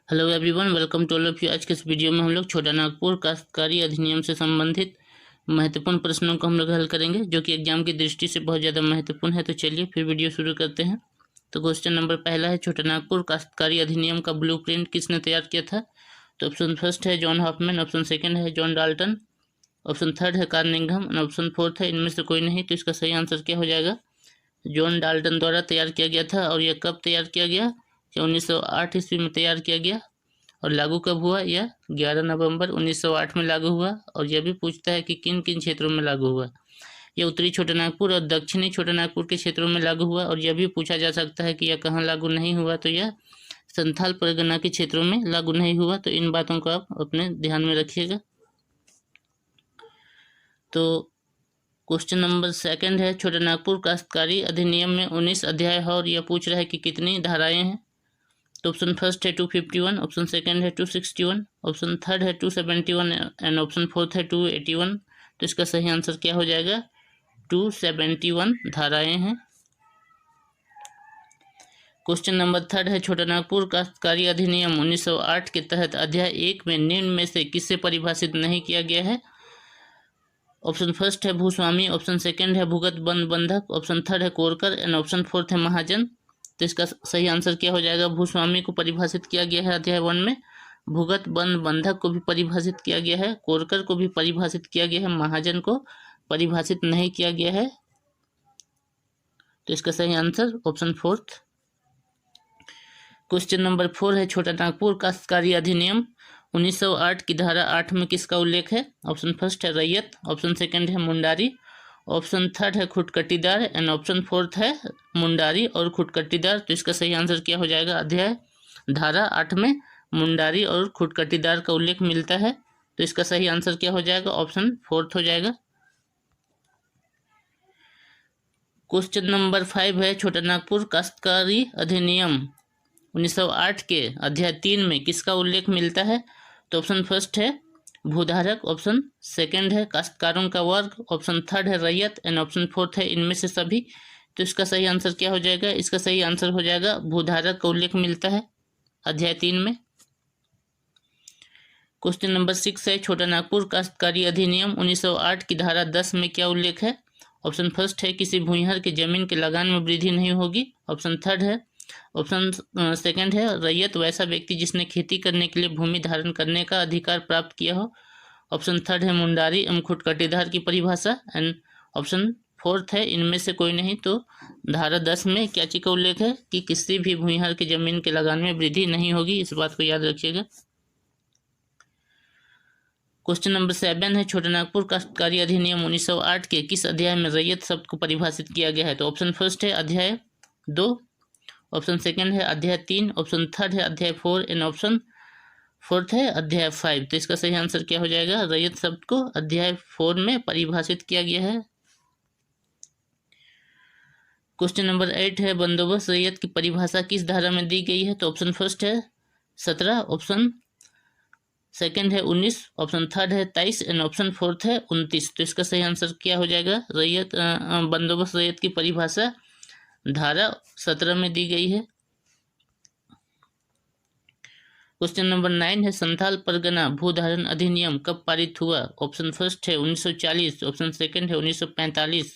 Hello everyone, welcome to all of you. आज के इस वीडियो में हम लोग छोटा नागपुर काश्तकारी अधिनियम से संबंधित महत्वपूर्ण प्रश्नों को हम लोग हल करेंगे, जो कि एग्जाम की दृष्टि से बहुत ज़्यादा महत्वपूर्ण है। तो चलिए फिर वीडियो शुरू करते हैं। तो क्वेश्चन नंबर पहला है, छोटा नागपुर काश्तकारी अधिनियम का ब्लूप्रिंट किसने तैयार किया था? तो ऑप्शन फर्स्ट है जॉन हॉफमैन, ऑप्शन सेकेंड है जॉन डाल्टन, ऑप्शन थर्ड है कार्निंघम और ऑप्शन फोर्थ है इनमें से कोई नहीं। तो इसका सही आंसर क्या हो जाएगा? जॉन डाल्टन द्वारा तैयार किया गया था। और यह कब तैयार किया गया? 1908 ईस्वी में तैयार किया गया। और लागू कब हुआ? यह 11 नवंबर 1908 में लागू हुआ। और यह भी पूछता है कि किन किन क्षेत्रों में लागू हुआ। यह उत्तरी छोटा नागपुर और दक्षिणी छोटा नागपुर के क्षेत्रों में लागू हुआ। और यह भी पूछा जा सकता है कि यह कहाँ लागू नहीं हुआ। तो यह संथाल परगना के क्षेत्रों में लागू नहीं हुआ। तो इन बातों को आप अपने ध्यान में रखिएगा। तो क्वेश्चन नंबर सेकंड है, छोटा नागपुर काश्तकारी अधिनियम में 19 अध्याय है और यह पूछ रहा है कि कितनी धाराएं हैं। तो ऑप्शन फर्स्ट है 251, ऑप्शन सेकंड है 261, ऑप्शन थर्ड है 271 एंड ऑप्शन फोर्थ है 281। तो इसका सही आंसर क्या हो जाएगा? 271 धाराएं हैं। क्वेश्चन नंबर थर्ड है, छोटा नागपुर काश्तकारी अधिनियम 1908 के तहत अध्याय 1 में निम्न में से किससे परिभाषित नहीं किया गया है? ऑप्शन फर्स्ट है भूस्वामी, ऑप्शन सेकंड है भूगत बंद बंधक, ऑप्शन थर्ड है कोरकर एंड ऑप्शन फोर्थ है महाजन। तो इसका सही आंसर क्या हो जाएगा? भूस्वामी को परिभाषित किया गया है अध्याय 1 में, भूगत बंद बंधक को भी परिभाषित किया गया है, कोरकर को भी परिभाषित किया गया है, महाजन को परिभाषित नहीं किया गया है। तो इसका सही answer option fourth. Question number 4 है, छोटा नागपुर काश्तकारी अधिनियम 1908 की धारा 8 में किसका उल्लेख है? ऑप्शन फर्स्ट है रैयत, ऑप्शन सेकंड है मुंडारी, ऑप्शन थर्ड है खुटकटीदार एंड ऑप्शन फोर्थ है मुंडारी और खुटकटीदार। तो इसका सही आंसर क्या हो जाएगा? अध्याय धारा 8 में मुंडारी और खुटकटीदार का उल्लेख मिलता है। तो इसका सही आंसर क्या हो जाएगा? ऑप्शन फोर्थ हो जाएगा। क्वेश्चन नंबर 5 है, छोटा नागपुर काश्तकारी अधिनियम 1908 के अध्याय 3 में किसका उल्लेख मिलता है? तो ऑप्शन फर्स्ट है भूधारक, ऑप्शन सेकंड है काश्तकारों का वर्ग, ऑप्शन थर्ड है रैयत एंड ऑप्शन फोर्थ है इनमें से सभी। तो इसका सही आंसर क्या हो जाएगा? इसका सही आंसर हो जाएगा भूधारक का उल्लेख मिलता है अध्याय 3 में। क्वेश्चन नंबर 6 है, छोटा नागपुर काश्तकारी अधिनियम 1908 की धारा 10 में क्या उल्लेख है? ऑप्शन फर्स्ट है किसी भूमिहर की जमीन के लगान में वृद्धि नहीं होगी, ऑप्शन थर्ड है ऑप्शन सेकंड है रैयत वैसा व्यक्ति जिसने खेती करने के लिए भूमि धारण करने का अधिकार प्राप्त किया हो, ऑप्शन थर्ड है मुंडारी एवं खुटकटीदार की परिभाषा एंड ऑप्शन फोर्थ है इनमें से कोई नहीं। तो धारा 10 में क्या चीज का उल्लेख है? कि किसी भी भूमिहर की जमीन के लगान में वृद्धि नहीं होगी। इस बात को याद रखिएगा। क्वेश्चन नंबर 7 है, छोटा नागपुर काश्तकारी अधिनियम 1908 के किस अध्याय में रैयत शब्द को परिभाषित किया गया है? तो ऑप्शन फर्स्ट है अध्याय 2, ऑप्शन सेकंड है अध्याय 3, ऑप्शन थर्ड है अध्याय 4 एंड ऑप्शन फोर्थ है अध्याय 5। तो इसका सही आंसर क्या हो जाएगा? रैयत शब्द को अध्याय 4 में परिभाषित किया गया है। क्वेश्चन नंबर 8 है, बंदोबस्त रैयत की परिभाषा किस धारा में दी गई है? तो ऑप्शन फर्स्ट है 17, ऑप्शन सेकंड है 19, ऑप्शन थर्ड है 23 एंड ऑप्शन फोर्थ है 29। तो इसका सही आंसर क्या हो जाएगा? रैयत बंदोबस्त रैयत की परिभाषा धारा 17 में दी गई है। क्वेश्चन नंबर 9 है, संथाल परगना भूधारण अधिनियम कब पारित हुआ? ऑप्शन फर्स्ट है 1940, ऑप्शन सेकंड है 1945,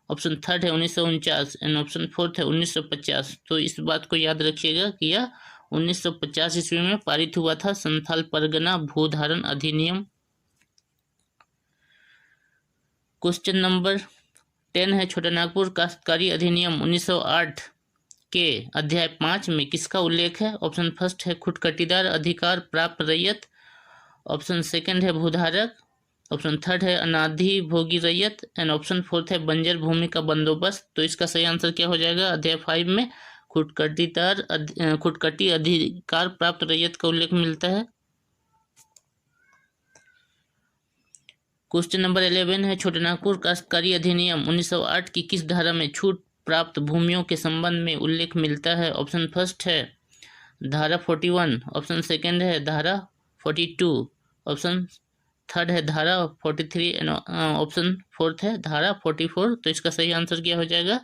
ऑप्शन थर्ड है 1949 एंड ऑप्शन फोर्थ है 1950। तो इस बात को याद रखिएगा कि यह 1950 ईस्वी में पारित हुआ था संथाल परगना भूधारण अधिनियम। क्वेश्चन नंबर 10 है, छोटा नागपुर काश्तकारी अधिनियम 1908 के अध्याय 5 में किसका उल्लेख है? ऑप्शन फर्स्ट है खुटकटीदार अधिकार प्राप्त रैयत, ऑप्शन सेकंड है भूधारक, ऑप्शन थर्ड है अनाधिभोगी रैयत एंड ऑप्शन फोर्थ है बंजर भूमि का बंदोबस्त। तो इसका सही आंसर क्या हो जाएगा? अध्याय 5 में खुटकटी अधिकार प्राप्त रैयत का उल्लेख मिलता है। क्वेश्चन नंबर 11 है, छोटा नागपुर काश्तकारी अधिनियम 1908 की किस धारा में छूट प्राप्त भूमियों के संबंध में उल्लेख मिलता है? ऑप्शन फर्स्ट है धारा 41, ऑप्शन सेकंड है धारा 42, ऑप्शन थर्ड है धारा 43 एंड ऑप्शन फोर्थ है धारा 44। तो इसका सही आंसर क्या हो जाएगा?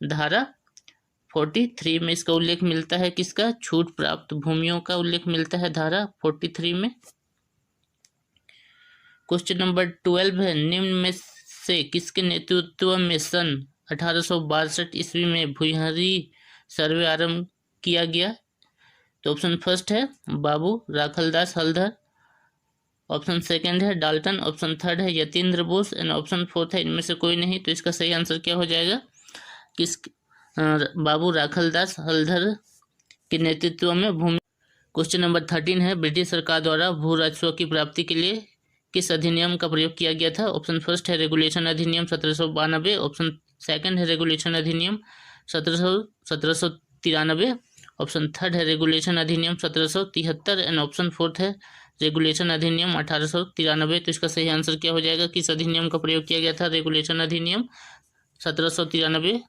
धारा 43 में इसका उल्लेख मिलता है। किसका? छूट प्राप्त भूमियों का उल्लेख मिलता है धारा 43 में। क्वेश्चन नंबर 12 है, निम्न में से किसके नेतृत्व में सन 1862 ईस्वी में भुईहरी सर्वे आरंभ किया गया? तो ऑप्शन फर्स्ट है बाबू राखलदास हल्दर, ऑप्शन सेकंड है डाल्टन, ऑप्शन थर्ड है Yatindra Bose and option fourth है इनमें से कोई नहीं। तो इसका सही आंसर क्या हो जाएगा? किस बाबू राखलदास हल्दर के नेतृत्व में भूमि। क्वेश्चन नंबर 13 है, ब्रिटिश सरकार द्वारा भू राजस्व की प्राप्ति के लिए किस अधिनियम का प्रयोग किया गया था? ऑप्शन फर्स्ट है रेगुलेशन अधिनियम 1792, ऑप्शन सेकंड है रेगुलेशन अधिनियम 1793, ऑप्शन थर्ड है रेगुलेशन अधिनियम 1773 एंड ऑप्शन फोर्थ है रेगुलेशन अधिनियम 1893। तो इसका सही आंसर क्या हो जाएगा? किस अधिनियम का प्रयोग किया गया था? रेगुलेशन अधिनियम 1793।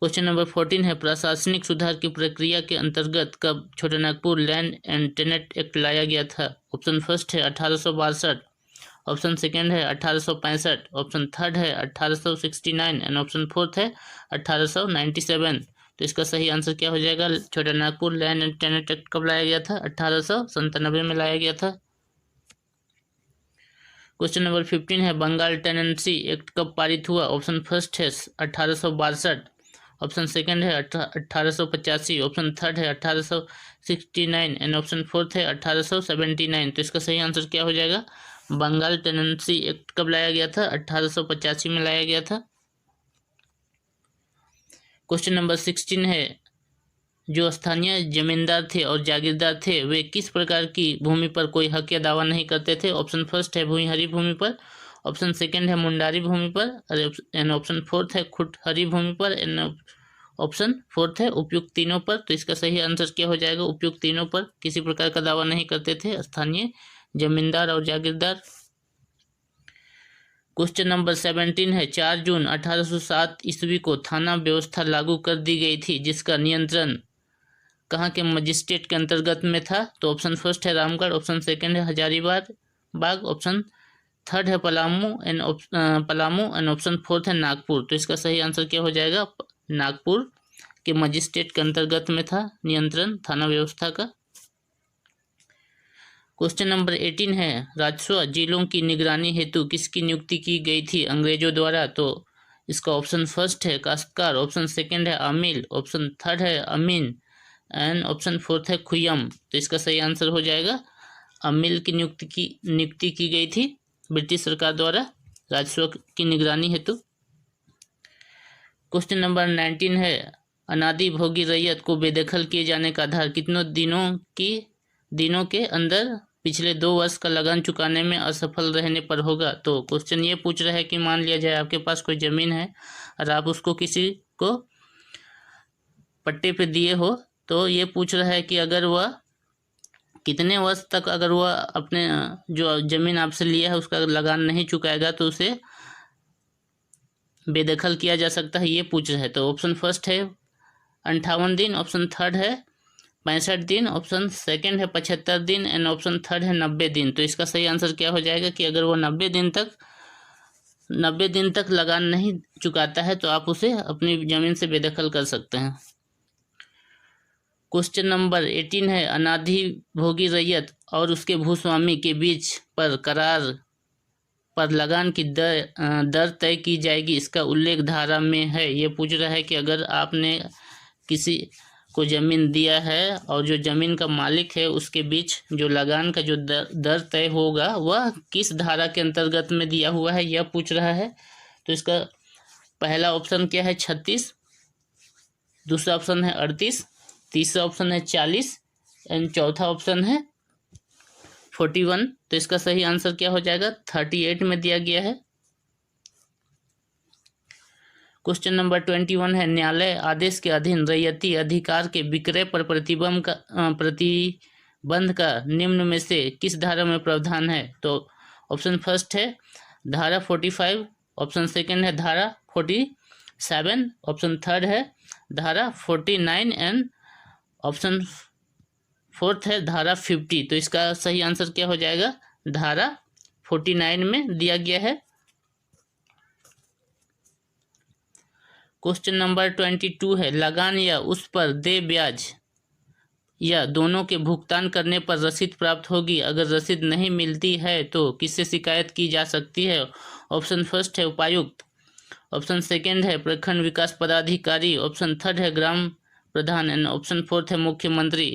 क्वेश्चन नंबर 14 है, प्रशासनिक सुधार की प्रक्रिया के अंतर्गत कब Chotanagpur land and Tenet act लाया गया था? ऑप्शन फर्स्ट है 1862, ऑप्शन सेकंड है 1865, ऑप्शन थर्ड है 1869 एंड ऑप्शन फोर्थ है 1897। तो इसका सही आंसर क्या हो जाएगा? Chotanagpur land and Tenet act कब लाया गया था? 1897 में लाया गया था। क्वेश्चन नंबर 15 है, बंगाल टेनेंसी एक्ट कब पारित हुआ? ऑप्शन फर्स्ट है 1862, ऑप्शन सेकंड है 1885, ऑप्शन थर्ड है 1869 एंड ऑप्शन फोर्थ है 1879। तो इसका सही आंसर क्या हो जाएगा? बंगाल टेनेंसी एक्ट कब लाया गया था? 1885 में लाया गया था। क्वेश्चन नंबर 16 है, जो स्थानीय जमींदार थे और जागीरदार थे वे किस प्रकार की भूमि पर कोई हक या दावा नहीं करते थे? ऑप्शन फर्स्ट है भूईहरी भूमि पर, ऑप्शन सेकंड है मुंडारी भूमि पर एंड ऑप्शन फोर्थ है खुटहरी भूमि पर एंड ऑप्शन फोर्थ है उपयुक्त तीनों पर। तो इसका सही आंसर क्या हो जाएगा? उपयुक्त तीनों पर किसी प्रकार का दावा नहीं करते थे स्थानीय जमींदार और जागीरदार। क्वेश्चन नंबर 17 है, 4 जून 1807 ईस्वी को थाना व्यवस्था लागू कर दी गई थी जिसका नियंत्रण कहाँ के मजिस्ट्रेट के अंतर्गत में था? तो ऑप्शन फर्स्ट है रामगढ़, ऑप्शन सेकंड है हजारीबाग, ऑप्शन थर्ड है पलामू एंड ऑप्शन फोर्थ है नागपुर। तो इसका सही आंसर क्या हो जाएगा? नागपुर के मजिस्ट्रेट के अंतर्गत में था नियंत्रण थाना व्यवस्था का। क्वेश्चन नंबर 18 है, राजस्व जिलों की निगरानी हेतु किसकी नियुक्ति की गई थी अंग्रेजों द्वारा? तो इसका ऑप्शन फर्स्ट है काश्तकार, ऑप्शन सेकंड है आमिल, ऑप्शन थर्ड है अमीन एंड ऑप्शन फोर्थ है खुयम। तो इसका सही आंसर हो जाएगा अमील की नियुक्ति की गई थी ब्रिटिश सरकार द्वारा राजस्व की निगरानी हेतु। क्वेश्चन नंबर 19 है, अनादि भोगी रैयत को बेदखल किए जाने का आधार कितनों दिनों के अंदर पिछले 2 वर्ष का लगान चुकाने में असफल रहने पर होगा? तो क्वेश्चन ये पूछ रहा है कि मान लिया जाए आपके पास कोई जमीन है और आप उसको किसी को पट्टे पे दिए हो, तो ये पूछ रहा है कि अगर वह कितने वर्ष तक अगर वह अपने जो जमीन आपसे लिया है उसका लगान नहीं चुकाएगा तो उसे बेदखल किया जा सकता है, ये पूछ रहा है। तो ऑप्शन फर्स्ट है 58 दिन, ऑप्शन थर्ड है 65 दिन, ऑप्शन सेकंड है 75 दिन एंड ऑप्शन थर्ड है 90 दिन। तो इसका सही आंसर क्या हो जाएगा कि अगर वो 90 दिन तक लगान नहीं चुकाता है तो आप उसे अपनी जमीन से बेदखल कर सकते हैं। क्वेश्चन नंबर 18 है, अनादि भोगी रैयत और उसके भूस्वामी के बीच पर करार पर लगान की दर तय की जाएगी, इसका उल्लेख धारा में है। ये पूछ रहा है कि अगर आपने किसी को ज़मीन दिया है और जो ज़मीन का मालिक है उसके बीच जो लगान का जो दर तय होगा वह किस धारा के अंतर्गत में दिया हुआ है, यह पूछ रहा है। तो इसका पहला ऑप्शन क्या है 36, दूसरा ऑप्शन है 38, तीसरा ऑप्शन है 40 एंड चौथा ऑप्शन है 41। तो इसका सही आंसर क्या हो जाएगा? 38 में दिया गया है। क्वेश्चन नंबर 21 है, न्यायालय आदेश के अधीन रैयती अधिकार के विक्रय पर प्रतिबंध का निम्न में से किस धारा में प्रावधान है? तो ऑप्शन फर्स्ट है धारा 45, ऑप्शन सेकंड है धारा 47, ऑप्शन थर्ड है धारा 49 एंड ऑप्शन फोर्थ है धारा 50। तो इसका सही आंसर क्या हो जाएगा? धारा 49 में दिया गया है। क्वेश्चन नंबर 22 है, लगान या उस पर देय ब्याज या दोनों के भुगतान करने पर रसीद प्राप्त होगी। अगर रसीद नहीं मिलती है तो किससे शिकायत की जा सकती है? ऑप्शन फर्स्ट है उपायुक्त, ऑप्शन सेकंड है प्रखंड विकास पदाधिकारी, ऑप्शन थर्ड है ग्राम प्रधान एंड ऑप्शन फोर्थ है मुख्यमंत्री।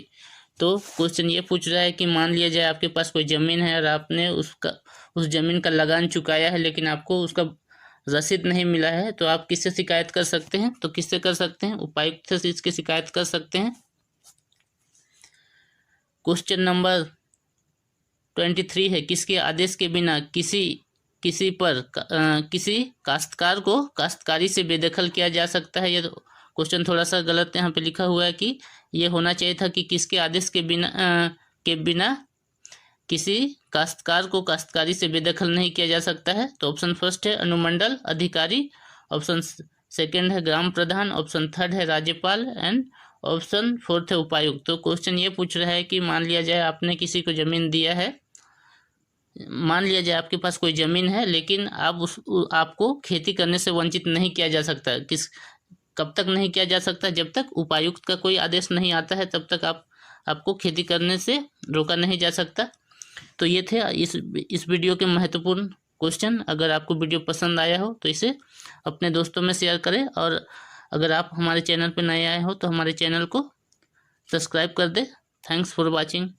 तो क्वेश्चन ये पूछ रहा है कि मान लिया जाए आपके पास कोई ज़मीन है और आपने उस ज़मीन का लगान चुकाया है, लेकिन आपको उसका रसीद नहीं मिला है, तो आप किससे शिकायत कर सकते हैं? तो किससे कर सकते हैं? उपायुक्त से इसकी शिकायत कर सकते हैं। क्वेश्चन नंबर 23 है, किसके आदेश के बिना किसी काश्तकार को काश्तकारी से बेदखल किया जा सकता है? ये तो क्वेश्चन थोड़ा सा गलत यहाँ पे लिखा हुआ है कि ये होना चाहिए था कि किसके आदेश के बिना किसी काश्तकार को काश्तकारी से बेदखल नहीं किया जा सकता है। तो ऑप्शन फर्स्ट है अनुमंडल अधिकारी, ऑप्शन सेकंड है ग्राम प्रधान, ऑप्शन थर्ड है राज्यपाल एंड ऑप्शन फोर्थ है उपायुक्त। तो क्वेश्चन ये पूछ रहा है कि मान लिया जाए आपने किसी को ज़मीन दिया है, मान लिया जाए आपके पास कोई ज़मीन है, लेकिन आपको खेती करने से वंचित नहीं किया जा सकता। कब तक नहीं किया जा सकता? जब तक उपायुक्त का कोई आदेश नहीं आता है, तब तक आपको खेती करने से रोका नहीं जा सकता। तो ये थे इस वीडियो के महत्वपूर्ण क्वेश्चन। अगर आपको वीडियो पसंद आया हो तो इसे अपने दोस्तों में शेयर करें, और अगर आप हमारे चैनल पर नए आए हो तो हमारे चैनल को सब्सक्राइब कर दें। Thanks for watching.